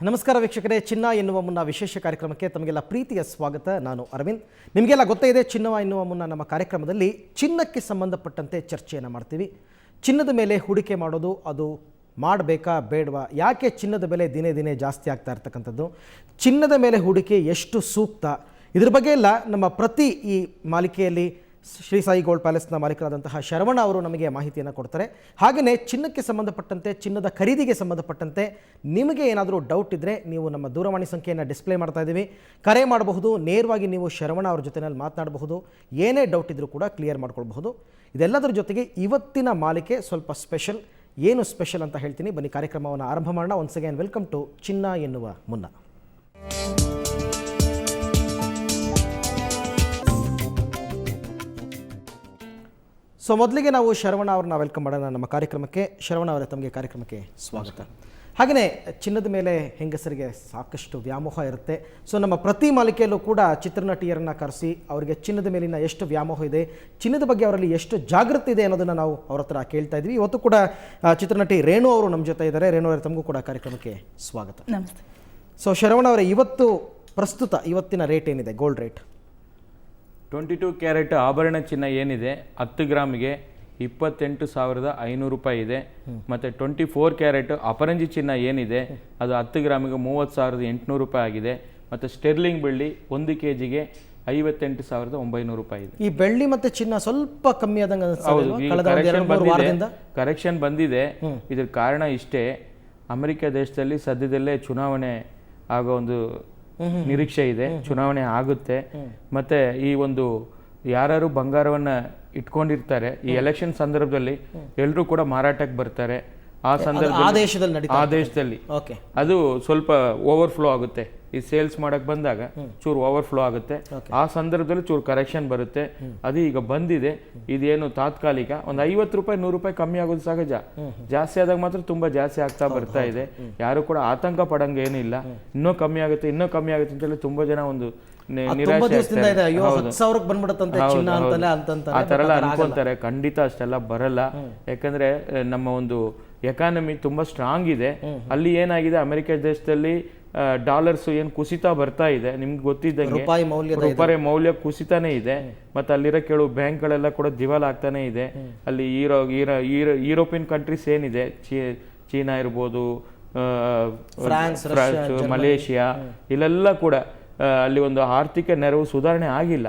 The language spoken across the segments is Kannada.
ನಮಸ್ಕಾರ ವೀಕ್ಷಕರೇ, ಚಿನ್ನ ಎನ್ನುವ ಮುನ್ನ ವಿಶೇಷ ಕಾರ್ಯಕ್ರಮಕ್ಕೆ ತಮಗೆಲ್ಲ ಪ್ರೀತಿಯ ಸ್ವಾಗತ. ನಾನು ಅರವಿಂದ್. ನಿಮಗೆಲ್ಲ ಗೊತ್ತೇ ಇದೆ, ಚಿನ್ನ ಎನ್ನುವ ಮುನ್ನ ನಮ್ಮ ಕಾರ್ಯಕ್ರಮದಲ್ಲಿ ಚಿನ್ನಕ್ಕೆ ಸಂಬಂಧಪಟ್ಟಂತೆ ಚರ್ಚೆಯನ್ನು ಮಾಡ್ತೀವಿ. ಚಿನ್ನದ ಮೇಲೆ ಹೂಡಿಕೆ ಮಾಡೋದು ಅದು ಮಾಡಬೇಕಾ ಬೇಡವಾ, ಯಾಕೆ ಚಿನ್ನದ ಬೆಲೆ ದಿನೇ ದಿನೇ ಜಾಸ್ತಿ ಆಗ್ತಾ ಇರ್ತಕ್ಕಂಥದ್ದು, ಚಿನ್ನದ ಮೇಲೆ ಹೂಡಿಕೆ ಎಷ್ಟು ಸೂಕ್ತ, ಇದ್ರ ಬಗ್ಗೆ ಎಲ್ಲ ನಮ್ಮ ಪ್ರತಿ ಈ ಮಾಲಿಕೆಯಲ್ಲಿ ಶ್ರೀ ಸಾಯಿ ಗೋಲ್ಡ್ ಪ್ಯಾಲೇಸ್ನ ಮಾಲೀಕರಾದಂತಹ ಶರವಣ ಅವರು ನಮಗೆ ಮಾಹಿತಿಯನ್ನು ಕೊಡ್ತಾರೆ. ಹಾಗೆಯೇ ಚಿನ್ನಕ್ಕೆ ಸಂಬಂಧಪಟ್ಟಂತೆ, ಚಿನ್ನದ ಖರೀದಿಗೆ ಸಂಬಂಧಪಟ್ಟಂತೆ ನಿಮಗೆ ಏನಾದರೂ ಡೌಟ್ ಇದ್ದರೆ ನೀವು ನಮ್ಮ ದೂರವಾಣಿ ಸಂಖ್ಯೆಯನ್ನು ಡಿಸ್ಪ್ಲೇ ಮಾಡ್ತಾ ಇದ್ದೀವಿ, ಕರೆ ಮಾಡಬಹುದು. ನೇರವಾಗಿ ನೀವು ಶರವಣ ಅವ್ರ ಜೊತೆಯಲ್ಲಿ ಮಾತನಾಡಬಹುದು. ಏನೇ ಡೌಟ್ ಇದ್ದರೂ ಕೂಡ ಕ್ಲಿಯರ್ ಮಾಡ್ಕೊಳ್ಬಹುದು. ಇದೆಲ್ಲದರ ಜೊತೆಗೆ ಇವತ್ತಿನ ಮಾಲಿಕೆ ಸ್ವಲ್ಪ ಸ್ಪೆಷಲ್. ಏನು ಸ್ಪೆಷಲ್ ಅಂತ ಹೇಳ್ತೀನಿ, ಬನ್ನಿ ಕಾರ್ಯಕ್ರಮವನ್ನು ಆರಂಭ ಮಾಡೋಣ. ಒನ್ಸ್ ಅಗೇನ್ ವೆಲ್ಕಮ್ ಟು ಚಿನ್ನ ಎನ್ನುವ ಮುನ್ನ. ಸೊ ಮೊದಲಿಗೆ ನಾವು ಶರವಣ ಅವ್ರನ್ನ ವೆಲ್ಕಮ್ ಮಾಡೋಣ ನಮ್ಮ ಕಾರ್ಯಕ್ರಮಕ್ಕೆ. ಶರವಣ ಅವರೇ, ತಮಗೆ ಕಾರ್ಯಕ್ರಮಕ್ಕೆ ಸ್ವಾಗತ. ಹಾಗೆಯೇ ಚಿನ್ನದ ಮೇಲೆ ಹೆಂಗಸರಿಗೆ ಸಾಕಷ್ಟು ವ್ಯಾಮೋಹ ಇರುತ್ತೆ. ಸೊ ನಮ್ಮ ಪ್ರತಿ ಮಾಲಿಕೆಯಲ್ಲೂ ಕೂಡ ಚಿತ್ರನಟಿಯರನ್ನು ಕರೆಸಿ ಅವರಿಗೆ ಚಿನ್ನದ ಮೇಲಿನ ಎಷ್ಟು ವ್ಯಾಮೋಹ ಇದೆ, ಚಿನ್ನದ ಬಗ್ಗೆ ಅವರಲ್ಲಿ ಎಷ್ಟು ಜಾಗೃತಿ ಇದೆ ಅನ್ನೋದನ್ನು ನಾವು ಅವ್ರ ಹತ್ರ ಕೇಳ್ತಾ ಇದ್ವಿ. ಇವತ್ತು ಕೂಡ ಚಿತ್ರನಟಿ ರೇಣು ಅವರು ನಮ್ಮ ಜೊತೆ ಇದ್ದಾರೆ. ರೇಣು ಅವರೇ, ತಮಗೂ ಕೂಡ ಕಾರ್ಯಕ್ರಮಕ್ಕೆ ಸ್ವಾಗತ. ನಮಸ್ತೆ. ಸೊ ಶರವಣ ಅವರೇ, ಇವತ್ತಿನ ರೇಟ್ ಏನಿದೆ, ಗೋಲ್ಡ್ ರೇಟ್? 22 ಕ್ಯಾರೆಟ್ ಆಭರಣ ಚಿನ್ನ ಏನಿದೆ 10 ಗ್ರಾಮಿಗೆ 28,500 ರೂಪಾಯಿ ಇದೆ. ಮತ್ತು 24 ಕ್ಯಾರೆಟ್ ಅಪರಂಜಿ ಚಿನ್ನ ಏನಿದೆ ಅದು 10 ಗ್ರಾಮಿಗೆ 30,800 ರೂಪಾಯಿ ಆಗಿದೆ. ಮತ್ತು ಸ್ಟೆರ್ಲಿಂಗ್ ಬೆಳ್ಳಿ 1 kgಗೆ 58,900 ರೂಪಾಯಿ ಇದೆ. ಈ ಬೆಳ್ಳಿ ಮತ್ತೆ ಚಿನ್ನ ಸ್ವಲ್ಪ ಕಮ್ಮಿ ಆದಂಗೆ ಕರೆಕ್ಷನ್ ಬಂದಿದೆ. ಇದ್ರ ಕಾರಣ ಇಷ್ಟೇ, ಅಮೆರಿಕ ದೇಶದಲ್ಲಿ ಸದ್ಯದಲ್ಲೇ ಚುನಾವಣೆ ಆಗೋ ಒಂದು ನಿರೀಕ್ಷೆ ಇದೆ. ಚುನಾವಣೆ ಆಗುತ್ತೆ. ಮತ್ತೆ ಈ ಒಂದು ಯಾರು ಬಂಗಾರವನ್ನ ಇಟ್ಕೊಂಡಿರ್ತಾರೆ ಈ ಎಲೆಕ್ಷನ್ ಸಂದರ್ಭದಲ್ಲಿ ಎಲ್ಲರೂ ಕೂಡ ಮಾರಾಟಕ್ಕೆ ಬರ್ತಾರೆ. ಆ ಸಂದರ್ಭದಲ್ಲಿ ಆ ದೇಶದಲ್ಲಿ ಅದು ಸ್ವಲ್ಪ ಓವರ್ಫ್ಲೋ ಆಗುತ್ತೆ. ಈ ಸೇಲ್ಸ್ ಮಾಡಕ್ ಬಂದಾಗ ಚೂರು ಓವರ್ಫ್ಲೋ ಆಗುತ್ತೆ. ಆ ಸಂದರ್ಭದಲ್ಲಿ ಚೂರು ಕರೆಕ್ಷನ್ ಬರುತ್ತೆ. ಅದು ಈಗ ಬಂದಿದೆ. ಇದೇನು ತಾತ್ಕಾಲಿಕ, ಒಂದು 50 ರೂಪಾಯಿ 100 ರೂಪಾಯಿ ಕಮ್ಮಿ ಆಗೋದು ಸಹಜ. ಜಾಸ್ತಿ ಆದಾಗ ಮಾತ್ರ ತುಂಬಾ ಜಾಸ್ತಿ ಆಗ್ತಾ ಬರ್ತಾ ಇದೆ. ಯಾರು ಕೂಡ ಆತಂಕ ಪಡಂಗ ಏನಿಲ್ಲ. ಇನ್ನೂ ಕಮ್ಮಿ ಆಗುತ್ತೆ ಅಂತೇಳಿ ತುಂಬಾ ಜನ ಒಂದು ಆ ತರ ಎಲ್ಲ ಅನ್ಕೊಂತಾರೆ. ಖಂಡಿತ ಅಷ್ಟೆಲ್ಲ ಬರಲ್ಲ. ಯಾಕಂದ್ರೆ ನಮ್ಮ ಒಂದು ಎಕಾನಮಿ ತುಂಬಾ ಸ್ಟ್ರಾಂಗ್ ಇದೆ. ಅಲ್ಲಿ ಏನಾಗಿದೆ, ಅಮೆರಿಕ ದೇಶದಲ್ಲಿ ಡಾಲರ್ಸ್ ಏನ್ ಕುಸಿತಾ ಬರ್ತಾ ಇದೆ, ನಿಮ್ಗೆ ಗೊತ್ತಿದ್ದಂಗೆ ರೂಪಾಯಿ ಮೌಲ್ಯ ಕುಸಿತಾನೆ ಇದೆ. ಮತ್ತೆ ಅಲ್ಲಿರೋ ಕೆಲವು ಬ್ಯಾಂಕ್ಗಳೆಲ್ಲ ಕೂಡ ದಿವಾಲ ಆಗ್ತಾನೆ ಇದೆ. ಅಲ್ಲಿ ಯುರೋಪಿಯನ್ ಕಂಟ್ರೀಸ್ ಏನಿದೆ, ಚೀನಾ ಇರ್ಬೋದು, ಫ್ರಾನ್ಸ್, ಮಲೇಷಿಯಾ, ಇಲ್ಲೆಲ್ಲ ಕೂಡ ಅಲ್ಲಿ ಒಂದು ಆರ್ಥಿಕ ನೆರವು ಸುಧಾರಣೆ ಆಗಿಲ್ಲ.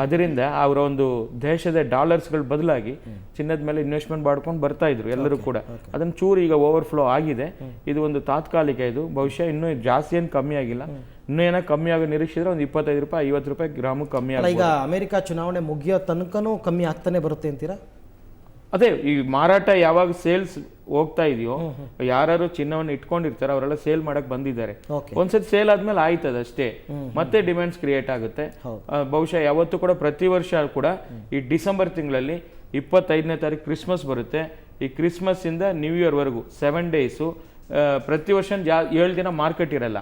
ಅದರಿಂದ ಅವರ ಒಂದು ದೇಶದ ಡಾಲರ್ಸ್ಗಳು ಬದಲಾಗಿ ಚಿನ್ನದ ಮೇಲೆ ಇನ್ವೆಸ್ಟ್ಮೆಂಟ್ ಮಾಡ್ಕೊಂಡು ಬರ್ತಾ ಇದ್ರು ಎಲ್ಲರೂ ಕೂಡ. ಅದನ್ನ ಚೂರು ಈಗ ಓವರ್ಫ್ಲೋ ಆಗಿದೆ. ಇದು ಒಂದು ತಾತ್ಕಾಲಿಕ. ಇದು ಬಹುಶಃ ಇನ್ನೂ ಜಾಸ್ತಿ ಏನು ಕಮ್ಮಿ ಆಗಿಲ್ಲ. ಇನ್ನೂ ಏನೋ ಕಮ್ಮಿ ಆಗೋ ನಿರೀಕ್ಷೆ ಇದ್ರೆ ಒಂದು 25 ರೂಪಾಯಿ 50 ರೂಪಾಯಿ ಗ್ರಾಮಕ್ಕೆ ಕಮ್ಮಿ ಆಗ. ಈಗ ಅಮೆರಿಕ ಚುನಾವಣೆ ಮುಗಿಯೋ ತನಕನೂ ಕಮ್ಮಿ ಆಗ್ತಾನೆ ಬರುತ್ತೆ ಅಂತೀರಾ? ಅದೇ, ಈ ಮಾರಾಟ ಯಾವಾಗ ಸೇಲ್ಸ್ ಹೋಗ್ತಾ ಇದೆಯೋ, ಯಾರು ಚಿನ್ನವನ್ನು ಇಟ್ಕೊಂಡಿರ್ತಾರೆ ಅವರೆಲ್ಲ ಸೇಲ್ ಮಾಡಕ್ ಬಂದಿದ್ದಾರೆ. ಒಂದ್ಸತಿ ಸೇಲ್ ಆದ್ಮೇಲೆ ಆಯ್ತದ ಅಷ್ಟೇ, ಮತ್ತೆ ಡಿಮ್ಯಾಂಡ್ಸ್ ಕ್ರಿಯೇಟ್ ಆಗುತ್ತೆ. ಬಹುಶಃ ಯಾವತ್ತು ಕೂಡ ಪ್ರತಿ ವರ್ಷ ಕೂಡ ಈ ಡಿಸೆಂಬರ್ ತಿಂಗಳಲ್ಲಿ 25ನೇ ತಾರೀಕು ಕ್ರಿಸ್ಮಸ್ ಬರುತ್ತೆ. ಈ ಕ್ರಿಸ್ಮಸ್ ಇಂದ ನ್ಯೂ ಇಯರ್ ವರೆಗೂ 7 ಡೇಸು ಪ್ರತಿ ವರ್ಷ 7 ದಿನ ಮಾರ್ಕೆಟ್ ಇರಲ್ಲ.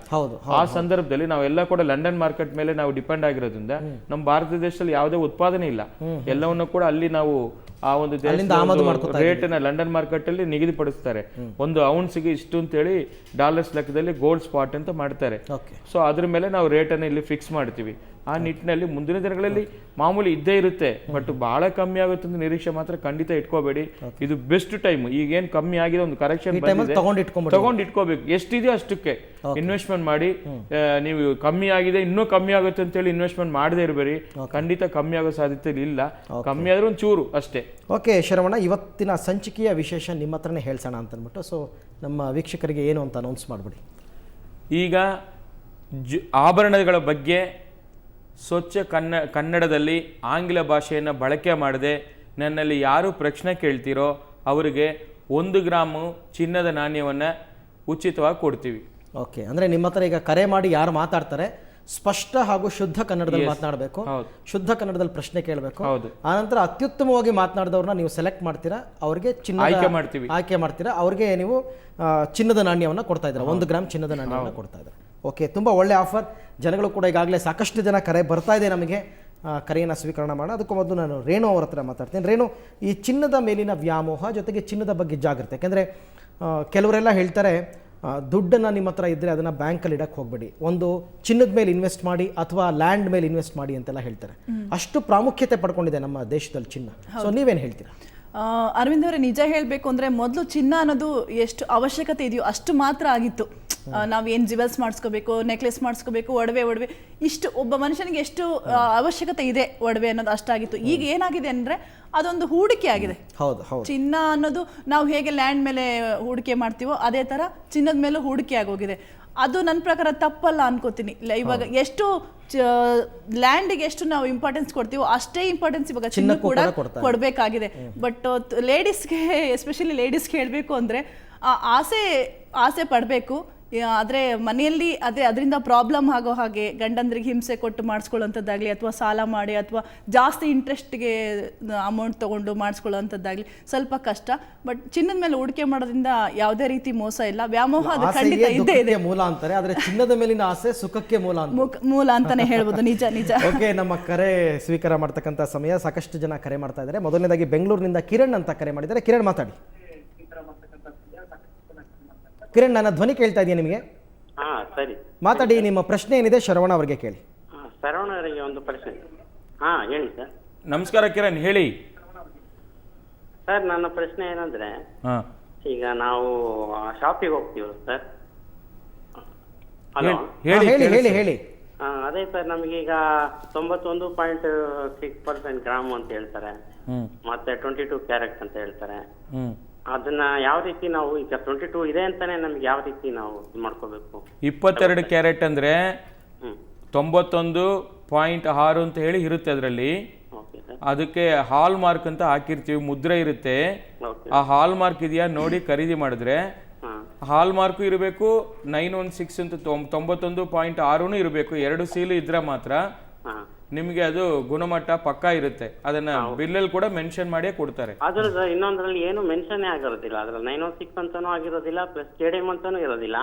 ಆ ಸಂದರ್ಭದಲ್ಲಿ ನಾವೆಲ್ಲ ಕೂಡ ಲಂಡನ್ ಮಾರ್ಕೆಟ್ ಮೇಲೆ ನಾವು ಡಿಪೆಂಡ್ ಆಗಿರೋದ್ರಿಂದ ನಮ್ಮ ಭಾರತ ದೇಶದಲ್ಲಿ ಯಾವುದೇ ಉತ್ಪಾದನೆ ಇಲ್ಲ. ಎಲ್ಲವನ್ನು ಕೂಡ ಅಲ್ಲಿ ನಾವು ಆ ಒಂದು ರೇಟ್ ನ ಲಂಡನ್ ಮಾರ್ಕೆಟ್ ಅಲ್ಲಿ ನಿಗದಿಪಡಿಸ್ತಾರೆ. ಒಂದು ಔನ್ಸ್ಗೆ ಇಷ್ಟು ಅಂತೇಳಿ ಡಾಲರ್ಸ್ ಲೆಕ್ಕದಲ್ಲಿ ಗೋಲ್ಡ್ ಸ್ಪಾಟ್ ಅಂತ ಮಾಡ್ತಾರೆ. ಸೊ ಅದ್ರ ಮೇಲೆ ನಾವು ರೇಟ್ ಅನ್ನ ಇಲ್ಲಿ ಫಿಕ್ಸ್ ಮಾಡ್ತೀವಿ. ಆ ನಿಟ್ಟಿನಲ್ಲಿ ಮುಂದಿನ ದಿನಗಳಲ್ಲಿ ಮಾಮೂಲಿ ಇದ್ದೇ ಇರುತ್ತೆ. ಬಟ್ ಬಹಳ ಕಮ್ಮಿ ಆಗುತ್ತೆ ಅಂತ ನಿರೀಕ್ಷೆ ಮಾತ್ರ ಖಂಡಿತ ಇಟ್ಕೋಬೇಡಿ. ಇದು ಬೆಸ್ಟ್ ಟೈಮ್. ಈಗೇನ್ ಕಮ್ಮಿ ಆಗಿದೆ, ಒಂದು ಕರೆಕ್ಷನ್ ತಗೊಂಡ್ ಇಟ್ಕೋಬೇಕು. ಎಷ್ಟಿದೆಯೋ ಅಷ್ಟಕ್ಕೆ ಇನ್ವೆಸ್ಟ್ಮೆಂಟ್ ಮಾಡಿ. ನೀವು ಕಮ್ಮಿ ಆಗಿದೆ ಇನ್ನೂ ಕಮ್ಮಿ ಆಗುತ್ತೆ ಅಂತೇಳಿ ಇನ್ವೆಸ್ಟ್ಮೆಂಟ್ ಮಾಡದೇ ಇರಬೇಡಿ. ಖಂಡಿತ ಕಮ್ಮಿ ಆಗೋ ಸಾಧ್ಯತೆ ಇಲ್ಲ. ಕಮ್ಮಿ ಆದ್ರೆ ಒಂದು ಚೂರು ಅಷ್ಟೇ. ಓಕೆ ಶರವಣ, ಇವತ್ತಿನ ಸಂಚಿಕೆಯ ವಿಶೇಷ ನಿಮ್ಮ ಹತ್ರನೇ ಹೇಳ್ಸೋಣ ಅಂತ ಅಂದ್ಬಿಟ್ಟು, ಸೊ ನಮ್ಮ ವೀಕ್ಷಕರಿಗೆ ಏನು ಅಂತ ಅನೌನ್ಸ್ ಮಾಡಿಬಿಡಿ. ಈಗ ಆಭರಣಗಳ ಬಗ್ಗೆ ಸ್ವಚ್ಛ ಕನ್ನಡದಲ್ಲಿ ಆಂಗ್ಲ ಭಾಷೆಯನ್ನು ಬಳಕೆ ಮಾಡದೆ ನನ್ನಲ್ಲಿ ಯಾರು ಪ್ರಶ್ನೆ ಕೇಳ್ತೀರೋ ಅವರಿಗೆ 1 ಗ್ರಾಮು ಚಿನ್ನದ ನಾಣ್ಯವನ್ನು ಉಚಿತವಾಗಿ ಕೊಡ್ತೀವಿ. ಓಕೆ, ಅಂದರೆ ನಿಮ್ಮ ಹತ್ರ ಈಗ ಕರೆ ಮಾಡಿ ಯಾರು ಮಾತಾಡ್ತಾರೆ ಸ್ಪಷ್ಟ ಹಾಗೂ ಶುದ್ಧ ಕನ್ನಡದಲ್ಲಿ ಮಾತನಾಡಬೇಕು. ಶುದ್ಧ ಕನ್ನಡದಲ್ಲಿ ಪ್ರಶ್ನೆ ಕೇಳಬೇಕು. ಆನಂತರ ಅತ್ಯುತ್ತಮವಾಗಿ ಮಾತನಾಡಿದವ್ರನ್ನ ನೀವು ಸೆಲೆಕ್ಟ್ ಮಾಡ್ತೀರಾ, ಅವ್ರಿಗೆ ಚಿನ್ನ ಆಯ್ಕೆ ಮಾಡ್ತೀರಾ, ಅವ್ರಿಗೆ ನೀವು ಚಿನ್ನದ ನಾಣ್ಯವನ್ನು ಕೊಡ್ತಾ ಇದ್ದೀರಾ. 1 ಗ್ರಾಮ್ ಚಿನ್ನದ ನಾಣ್ಯವನ್ನು ಕೊಡ್ತಾ ಇದ್ದಾರೆ. ಓಕೆ, ತುಂಬ ಒಳ್ಳೆ ಆಫರ್. ಜನಗಳು ಕೂಡ ಈಗಾಗಲೇ ಸಾಕಷ್ಟು ಜನ ಕರೆ ಬರ್ತಾ ಇದೆ ನಮಗೆ. ಕರೆಯನ್ನು ಸ್ವೀಕರಣ ಮಾಡೋಣ. ಅದಕ್ಕೂ ಮೊದಲು ನಾನು ರೇಣು ಅವ್ರ ಹತ್ರ ಮಾತಾಡ್ತೀನಿ. ರೇಣು, ಈ ಚಿನ್ನದ ಮೇಲಿನ ವ್ಯಾಮೋಹ ಜೊತೆಗೆ ಚಿನ್ನದ ಬಗ್ಗೆ ಜಾಗೃತಿ, ಯಾಕೆಂದರೆ ಕೆಲವರೆಲ್ಲ ಹೇಳ್ತಾರೆ ದುಡ್ಡನ್ನು ನಿಮ್ಮ ಹತ್ರ ಇದ್ದರೆ ಅದನ್ನು ಬ್ಯಾಂಕಲ್ಲಿ ಇಡಕ್ಕೆ ಹೋಗಬೇಡಿ, ಒಂದು ಚಿನ್ನದ ಮೇಲೆ ಇನ್ವೆಸ್ಟ್ ಮಾಡಿ ಅಥವಾ ಲ್ಯಾಂಡ್ ಮೇಲೆ ಇನ್ವೆಸ್ಟ್ ಮಾಡಿ ಅಂತೆಲ್ಲ ಹೇಳ್ತಾರೆ. ಅಷ್ಟು ಪ್ರಾಮುಖ್ಯತೆ ಪಡ್ಕೊಂಡಿದೆ ನಮ್ಮ ದೇಶದಲ್ಲಿ ಚಿನ್ನ. ಸೊ ನೀವೇನು ಹೇಳ್ತೀರಾ? ಅರವಿಂದ್ ಅವರೇ, ನಿಜ ಹೇಳಬೇಕು ಅಂದರೆ ಮೊದಲು ಚಿನ್ನ ಅನ್ನೋದು ಎಷ್ಟು ಅವಶ್ಯಕತೆ ಇದೆಯೋ ಅಷ್ಟು ಮಾತ್ರ ಆಗಿತ್ತು. ನಾವೇನು ಜಿವೆಲ್ಸ್ ಮಾಡಿಸ್ಕೋಬೇಕು, ನೆಕ್ಲೆಸ್ ಮಾಡಿಸ್ಕೋಬೇಕು, ಒಡವೆ ಇಷ್ಟು ಒಬ್ಬ ಮನುಷ್ಯನಿಗೆ ಎಷ್ಟು ಅವಶ್ಯಕತೆ ಇದೆ ಒಡವೆ ಅನ್ನೋದು ಅಷ್ಟಾಗಿತ್ತು. ಈಗ ಏನಾಗಿದೆ ಅಂದರೆ ಅದೊಂದು ಹೂಡಿಕೆ ಆಗಿದೆ. ಚಿನ್ನ ಅನ್ನೋದು ನಾವು ಹೇಗೆ ಲ್ಯಾಂಡ್ ಮೇಲೆ ಹೂಡಿಕೆ ಮಾಡ್ತೀವೋ ಅದೇ ಥರ ಚಿನ್ನದ ಮೇಲೂ ಹೂಡಿಕೆ ಆಗೋಗಿದೆ. ಅದು ನನ್ನ ಪ್ರಕಾರ ತಪ್ಪಲ್ಲ ಅನ್ಕೋತೀನಿ. ಇವಾಗ ಎಷ್ಟು ಲ್ಯಾಂಡಿಗೆ ಎಷ್ಟು ನಾವು ಇಂಪಾರ್ಟೆನ್ಸ್ ಕೊಡ್ತೀವೋ ಅಷ್ಟೇ ಇಂಪಾರ್ಟೆನ್ಸ್ ಇವಾಗ ಚಿನ್ನ ಕೂಡ ಕೊಡಬೇಕಾಗಿದೆ. ಬಟ್ ಲೇಡೀಸ್ಗೆ, ಎಸ್ಪೆಷಲಿ ಲೇಡೀಸ್ಗೆ ಹೇಳಬೇಕು ಅಂದರೆ ಆಸೆ ಪಡಬೇಕು. ಆದರೆ ಮನೆಯಲ್ಲಿ ಅದರಿಂದ ಪ್ರಾಬ್ಲಮ್ ಆಗೋ ಹಾಗೆ ಗಂಡಂದ್ರಿಗೆ ಹಿಂಸೆ ಕೊಟ್ಟು ಮಾಡಿಸ್ಕೊಳ್ಳೋಂಥದ್ದಾಗಲಿ ಅಥವಾ ಸಾಲ ಮಾಡಿ ಅಥವಾ ಜಾಸ್ತಿ ಇಂಟ್ರೆಸ್ಟ್ಗೆ ಅಮೌಂಟ್ ತೊಗೊಂಡು ಮಾಡಿಸ್ಕೊಳ್ಳೋಂಥದ್ದಾಗಲಿ ಸ್ವಲ್ಪ ಕಷ್ಟ. ಬಟ್ ಚಿನ್ನದ ಮೇಲೆ ಹೂಡಿಕೆ ಮಾಡೋದ್ರಿಂದ ಯಾವುದೇ ರೀತಿ ಮೋಸ ಇಲ್ಲ, ವ್ಯಾಮೋಹ ಅದು ಖಂಡಿತ ಇದ್ದೇ ಇದೆ. ಮೂಲ ಅಂತಾರೆ, ಆದರೆ ಚಿನ್ನದ ಮೇಲಿನ ಆಸೆ ಸುಖಕ್ಕೆ ಮೂಲ ಅಂತಾನೆ ಹೇಳ್ಬೋದು. ನಿಜ. ಓಕೆ, ನಮ್ಮ ಕರೆ ಸ್ವೀಕಾರ ಮಾಡ್ತಕ್ಕಂಥ ಸಮಯ. ಸಾಕಷ್ಟು ಜನ ಕರೆ ಮಾಡ್ತಾ ಇದ್ದಾರೆ. ಮೊದಲನೇದಾಗಿ ಬೆಂಗಳೂರಿನಿಂದ ಕಿರಣ್ ಅಂತ ಕರೆ ಮಾಡಿದ್ದಾರೆ. ಕಿರಣ್ ಮಾತಾಡಿ. ಕಿರಣ್, ನನ್ನ ಧ್ವನಿ ಕೇಳ್ತಾ ಇದೆಯಾ ನಿಮಗೆ? ಸರಿ, ಮಾತಾಡಿ. ನಿಮ್ಮ ಪ್ರಶ್ನೆ ಏನಿದೆ ಶರವಣ ಅವರಿಗೆ ಕೇಳಿ. ಶರವಣ ಅವರಿಗೆ ಒಂದು ಪ್ರಶ್ನೆ. ಹೇಳಿ ಸರ್. ನಮಸ್ಕಾರ ಕಿರಣ್, ಹೇಳಿ ಸರ್. ನನ್ನ ಪ್ರಶ್ನೆ ಏನಂದ್ರೆ, ಈಗ ನಾವು ಶಾಪಿಗೆ ಹೋಗ್ತೀವಲ್ಲ ಸರ್. ಹಲೋ, ಹೇಳಿ. ಅದೇ ಸರ್, ನಮಗೀಗ 91.6% ಗ್ರಾಮ್ ಅಂತ ಹೇಳ್ತಾರೆ, ಮತ್ತೆ 22 ಕ್ಯಾರೆಟ್ ಅಂತ ಹೇಳ್ತಾರೆ. ಅದನ್ನ ಯಾವ ರೀತಿ ನಾವು ಈಗ 22 ಇದೆ ಅಂತಾನೆ ನಮ್ಗೆ ಯಾವ ರೀತಿ ನಾವು ಮಾಡ್ಕೋಬೇಕು? 22 ಕ್ಯಾರೆಟ್ ಅಂದ್ರೆ 91.6 ಅಂತ ಹೇಳಿ ಇರುತ್ತೆ ಅದರಲ್ಲಿ. ಅದಕ್ಕೆ ಹಾಲ್ ಮಾರ್ಕ್ ಅಂತ ಹಾಕಿರ್ತೀವಿ, ಮುದ್ರೆ ಇರುತ್ತೆ. ಆ ಹಾಲ್ ಮಾರ್ಕ್ ಇದೆಯಾ ನೋಡಿ ಖರೀದಿ ಮಾಡಿದ್ರೆ ಹಾಲ್ ಮಾರ್ಕ್ ಇರಬೇಕು. 916 ಅಂತ 91.6 ಇರಬೇಕು. 2 ಸೀಲು ಇದ್ರೆ ಮಾತ್ರ ನಿಮ್ಗೆ ಅದು ಗುಣಮಟ್ಟ ಪಕ್ಕಾ ಇರುತ್ತೆ. ಅದನ್ನ ಬಿಲ್ಲಲ್ಲಿ ಕೂಡ ಮೆನ್ಷನ್ ಮಾಡಿಯೇ ಕೊಡ್ತಾರೆ. ಅದ್ರದ್ದು ಇನ್ನೊಂದ್ರಲ್ಲಿ ಏನು ಮೆನ್ಷನ್ ಆಗಿರೋದಿಲ್ಲ. ಅದ್ರಲ್ಲಿ 916 ಅಂತಾನೂ ಆಗಿರೋದಿಲ್ಲ, ಪ್ಲಸ್ KDM ಅಂತಾನೂ ಇರೋದಿಲ್ಲ.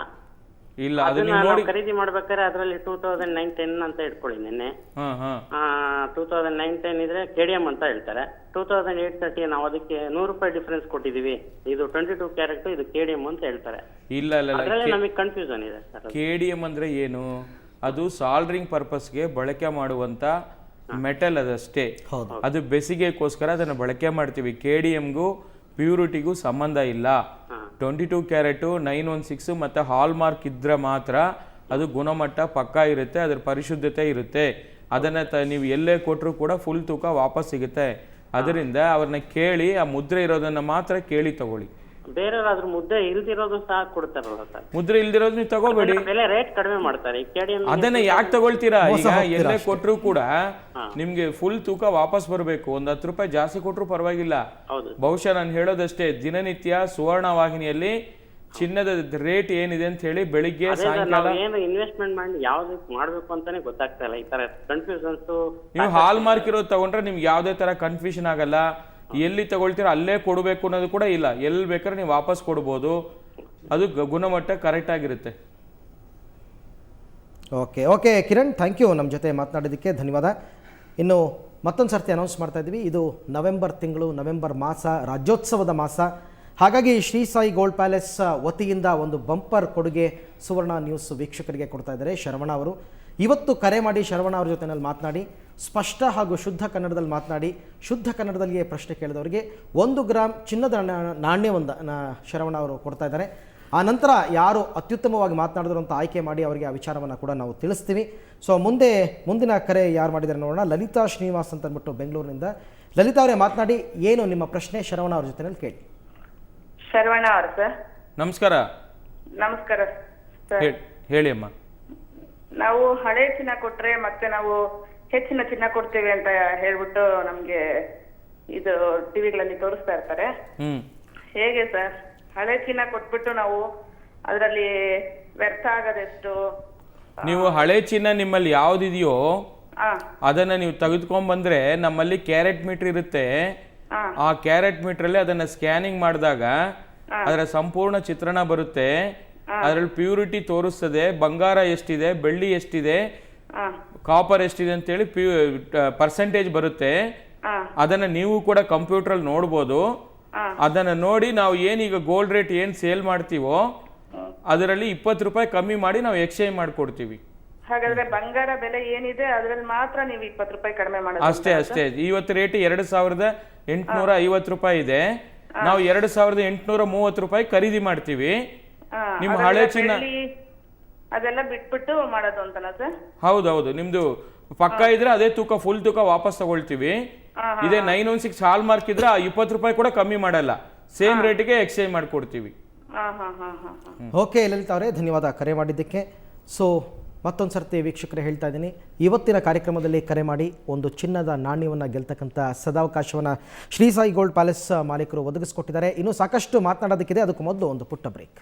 ಇಲ್ಲ, ಅದನ್ನ ನೋಡಿ ಖರೀದಿ ಮಾಡ್ಬೇಕಾದ್ರೆ ಅದ್ರಲ್ಲಿ 2009-10 ಅಂತ ಇಟ್ಕೊಳ್ಳಿ. ನಿನ್ನೆ 2009-10 ಇದ್ರೆ KDM ಅಂತ ಹೇಳ್ತಾರೆ. 2008-30 ನಾವು ಅದಕ್ಕೆ ₹100 ಡಿಫರೆನ್ಸ್ ಕೊಟ್ಟಿದೀವಿ. ಇದು 22 ಕ್ಯಾರೆಟ್, ಇದು KDM ಅಂತ ಹೇಳ್ತಾರೆ. ಇಲ್ಲ, ನಮಗೆ ಕನ್ಫ್ಯೂಷನ್ ಇದೆ ಸರ್. KDM ಅಂದ್ರೆ ಏನು? ಅದು ಸಾಲ್ಡ್ರಿಂಗ್ ಪರ್ಪಸ್ಗೆ ಬಳಕೆ ಮಾಡುವಂತ ಮೆಟಲ್ ಅದಷ್ಟೇ. ಅದು ಬೆಸಿಗೆಗೋಸ್ಕರ ಅದನ್ನು ಬಳಕೆ ಮಾಡ್ತೀವಿ. KDMಗೂ ಪ್ಯೂರಿಟಿಗೂ ಸಂಬಂಧ ಇಲ್ಲ. 22 ಕ್ಯಾರೆಟ್ 916 ಮತ್ತೆ ಹಾಲ್ ಮಾರ್ಕ್ ಇದ್ರೆ ಮಾತ್ರ ಅದು ಗುಣಮಟ್ಟ ಪಕ್ಕಾ ಇರುತ್ತೆ, ಅದರ ಪರಿಶುದ್ಧತೆ ಇರುತ್ತೆ. ಅದನ್ನ ನೀವು ಎಲ್ಲೇ ಕೊಟ್ಟರು ಕೂಡ ಫುಲ್ ತೂಕ ವಾಪಸ್ ಸಿಗುತ್ತೆ. ಅದರಿಂದ ಅವ್ರನ್ನ ಕೇಳಿ, ಆ ಮುದ್ರೆ ಇರೋದನ್ನ ಮಾತ್ರ ಕೇಳಿ ತಗೊಳ್ಳಿ. ಬೇರೆಯವ್ರಾದ್ರೂ ಮುದ್ದೆ ಇಲ್ದಿರೋದು ಸಹ ಕೊಡ್ತಾರಲ್ಲ ಸರ್. ಮುದ್ರೆ ಇಲ್ದಿರೋದು ನೀವು ತಗೋಬೇಡಿ, ಬೆಲೆ ರೇಟ್ ಕಡಿಮೆ ಮಾಡ್ತಾರೆ. ಅದನ್ನ ಯಾಕೆ ತಗೊಳ್ತೀರಾ? ಈಗ ಎಲ್ಲೇ ಕೊಟ್ಟರು ಕೂಡ ನಿಮ್ಗೆ ಫುಲ್ ತೂಕ ವಾಪಸ್ ಬರಬೇಕು. ಒಂದ್ ₹10 ಜಾಸ್ತಿ ಕೊಟ್ಟರು ಪರವಾಗಿಲ್ಲ. ಬಹುಶಃ ನಾನು ಹೇಳೋದಷ್ಟೇ, ದಿನನಿತ್ಯ ಸುವರ್ಣ ವಾಹಿನಿಯಲ್ಲಿ ಚಿನ್ನದ ರೇಟ್ ಏನಿದೆ ಅಂತ ಹೇಳಿ ಬೆಳಿಗ್ಗೆ ಸಾಯಂಕಾಲ ಏನು ಇನ್ವೆಸ್ಟ್ಮೆಂಟ್ ಮಾಡಿ ಯಾವ್ದು ಮಾಡ್ಬೇಕು ಅಂತಾನೆ ಗೊತ್ತಾಗ್ತಾ ಇಲ್ಲ. ಈ ತರ ಕನ್ಫ್ಯೂಷನ್ಸ್. ನೀವು ಹಾಲ್ ಮಾರ್ಕ್ ಇರೋದು ತಗೊಂಡ್ರೆ ನಿಮ್ಗೆ ಯಾವ್ದೇ ತರ ಕನ್ಫ್ಯೂಷನ್ ಆಗಲ್ಲ. ಎಲ್ಲಿ ತಗೊಳ್ತೀರಾ ಅಲ್ಲೇ ಕೊಡಬೇಕು ಅನ್ನೋದು ಕೂಡ ಇಲ್ಲ. ಎಲ್ಲಿ ಬೇಕಾದ್ರೆ ನೀವು ವಾಪಸ್ ಕೊಡ್ಬೋದು. ಅದು ಗುಣಮಟ್ಟ ಕರೆಕ್ಟ್ ಆಗಿರುತ್ತೆ. ಓಕೆ ಕಿರಣ್, ಥ್ಯಾಂಕ್ ಯು ನಮ್ಮ ಜೊತೆ ಮಾತನಾಡೋದಕ್ಕೆ, ಧನ್ಯವಾದ. ಇನ್ನು ಮತ್ತೊಂದು ಸರ್ತಿ ಅನೌನ್ಸ್ ಮಾಡ್ತಾ ಇದ್ದೀವಿ, ಇದು ನವೆಂಬರ್ ತಿಂಗಳು, ನವೆಂಬರ್ ಮಾಸ ರಾಜ್ಯೋತ್ಸವದ ಮಾಸ. ಹಾಗಾಗಿ ಶ್ರೀ ಸಾಯಿ ಗೋಲ್ಡ್ ಪ್ಯಾಲೇಸ್ ವತಿಯಿಂದ ಒಂದು ಬಂಪರ್ ಕೊಡುಗೆ ಸುವರ್ಣ ನ್ಯೂಸ್ ವೀಕ್ಷಕರಿಗೆ ಕೊಡ್ತಾ ಇದ್ದಾರೆ ಶರವಣ ಅವರು. ಇವತ್ತು ಕರೆ ಮಾಡಿ ಶರವಣ ಅವ್ರ ಜೊತೆನಲ್ಲಿ ಮಾತನಾಡಿ ಸ್ಪಷ್ಟ ಹಾಗೂ ಶುದ್ಧ ಕನ್ನಡದಲ್ಲಿ ಮಾತನಾಡಿ, ಶುದ್ಧ ಕನ್ನಡದಲ್ಲಿಯೇ ಪ್ರಶ್ನೆ ಕೇಳಿದವರಿಗೆ 1 ಗ್ರಾಮ್ ಚಿನ್ನದ ನಾಣ್ಯವೊಂದು ಶರವಣ ಅವರು ಕೊಡ್ತಾ ಇದ್ದಾರೆ. ಆ ನಂತರ ಯಾರು ಅತ್ಯುತ್ತಮವಾಗಿ ಮಾತನಾಡಿದ್ರು ಅಂತ ಆಯ್ಕೆ ಮಾಡಿ ಅವರಿಗೆ ಆ ವಿಚಾರವನ್ನು ಕೂಡ ನಾವು ತಿಳಿಸ್ತೀವಿ. ಸೊ ಮುಂದಿನ ಕರೆ ಯಾರು ಮಾಡಿದ್ದಾರೆ ನೋಡೋಣ. ಲಲಿತಾ ಶ್ರೀನಿವಾಸ್ ಅಂತ ಅಂದ್ಬಿಟ್ಟು ಬೆಂಗಳೂರಿನಿಂದ. ಲಲಿತಾ ಅವರೇ ಮಾತನಾಡಿ, ಏನು ನಿಮ್ಮ ಪ್ರಶ್ನೆ ಶರವಣ ಅವ್ರ ಜೊತೆನಲ್ಲಿ ಕೇಳಿ. ಶರವಣ ಅವರು ಸರ್, ನಮಸ್ಕಾರ. ನಮಸ್ಕಾರ ಸರ್. ಹೇಳಿ ಅಮ್ಮ. ನಾವು ಹಳೆ ಚಿನ್ನ ಕೊಟ್ರೆ ಮತ್ತೆ ನಾವು ಹೆಚ್ಚಿನ ಚಿನ್ನ ಕೊಡ್ತೇವೆ ಅಂತ ಹೇಳ್ಬಿಟ್ಟು ನಮ್ಗೆ ಇದು ಟಿವಿಗಳಲ್ಲಿ ತೋರಿಸ್ತಾ ಇರ್ತಾರೆ. ಹೇಗೆ ಸರ್? ಹಳೆ ಚಿನ್ನ ಕೊಟ್ಬಿಟ್ಟು ನಾವು ಅದರಲ್ಲಿ ವ್ಯರ್ಥ ಆಗೋದೆಷ್ಟು? ನೀವು ಹಳೆ ಚಿನ್ನ ನಿಮ್ಮಲ್ಲಿ ಯಾವ್ದಿದೆಯೋ ಅದನ್ನ ನೀವು ತೆಗೆದುಕೊಂಡ್ ಬಂದ್ರೆ ನಮ್ಮಲ್ಲಿ ಕ್ಯಾರೆಟ್ ಮೀಟರ್ ಇರುತ್ತೆ. ಆ ಕ್ಯಾರೆಟ್ ಮೀಟರ್ ಅಲ್ಲಿ ಅದನ್ನ ಸ್ಕ್ಯಾನಿಂಗ್ ಮಾಡಿದಾಗ ಅದರ ಸಂಪೂರ್ಣ ಚಿತ್ರಣ ಬರುತ್ತೆ. ಅದರಲ್ಲಿ ಪ್ಯೂರಿಟಿ ತೋರಿಸ್ತದೆ, ಬಂಗಾರ ಎಷ್ಟಿದೆ, ಬೆಳ್ಳಿ ಎಷ್ಟಿದೆ, ಕಾಪರ್ ಎಷ್ಟಿದೆ ಅಂತೇಳಿ ಪರ್ಸೆಂಟೇಜ್ ಬರುತ್ತೆ. ಅದನ್ನ ನೀವು ಕೂಡ ಕಂಪ್ಯೂಟರ್ ಅಲ್ಲಿ ನೋಡ್ಬೋದು. ಅದನ್ನ ನೋಡಿ ನಾವು ಏನೀಗ ಗೋಲ್ಡ್ ರೇಟ್ ಏನ್ ಸೇಲ್ ಮಾಡ್ತೀವೋ ಅದರಲ್ಲಿ 20 ರೂಪಾಯಿ ಕಮ್ಮಿ ಮಾಡಿ ನಾವು ಎಕ್ಸ್ಚೇಂಜ್ ಮಾಡಿಕೊಡ್ತೀವಿ. ಹಾಗಾದ್ರೆ ಬಂಗಾರ ಬೆಲೆ ಏನಿದೆ ಅದ್ರಲ್ಲಿ ಮಾತ್ರ ನೀವು 20 ರೂಪಾಯಿ ಕಡಿಮೆ ಮಾಡೋದು? ಅಷ್ಟೇ. ಇವತ್ತು ರೇಟ್ 2850 ರೂಪಾಯಿ ಇದೆ. ನಾವು 2830 ರೂಪಾಯಿ ಖರೀದಿ ಮಾಡ್ತೀವಿ. ನಿಮ್ಮ ಹಳೆ ಚಿನ್ನ ಅದೆಲ್ಲ ಬಿಟ್ಬಿಟ್ಟು ಮಾಡೋದು ಅಂತನಾ ಸರ್? ಹೌದೌದು, ನಿಮ್ದು ಪಕ್ಕ ಇದ್ರೆ ಅದೇ ತೂಕ ಫುಲ್ ತೂಕ ವಾಪಸ್ ತಗೊಳ್ತೀವಿ. ಇದೇ 916 ಹಾಲ್ ಮಾರ್ಕ್ ಇದ್ರೆ 20 ರೂಪಾಯಿ ಕೂಡ ಕಮ್ಮಿ ಮಾಡಲ್ಲ, ಸೇಮ್ ರೇಟಿಗೆ ಎಕ್ಸ್ಚೇಂಜ್ ಮಾಡ್ಕೊಡ್ತೀವಿ. ಓಕೆ ಲಲಿತಾ ಅವರೇ, ಧನ್ಯವಾದ ಕರೆ ಮಾಡಿದ್ದಕ್ಕೆ. ಸೊ ಮತ್ತೊಂದು ಸರ್ತಿ ವೀಕ್ಷಕರೇ ಹೇಳ್ತಾ ಇದ್ದೀನಿ, ಇವತ್ತಿನ ಕಾರ್ಯಕ್ರಮದಲ್ಲಿ ಕರೆ ಮಾಡಿ ಒಂದು ಚಿನ್ನದ ನಾಣ್ಯವನ್ನು ಗೆಲ್ತಕ್ಕಂಥ ಸದಾವಕಾಶವನ್ನು ಶ್ರೀ ಸಾಯಿ ಗೋಲ್ಡ್ ಪ್ಯಾಲೇಸ್ ಮಾಲೀಕರು ಒದಗಿಸ್ಕೊಟ್ಟಿದ್ದಾರೆ. ಇನ್ನೂ ಸಾಕಷ್ಟು ಮಾತನಾಡೋದಕ್ಕಿದೆ, ಅದಕ್ಕೂ ಮೊದಲು ಒಂದು ಪುಟ್ಟ ಬ್ರೇಕ್.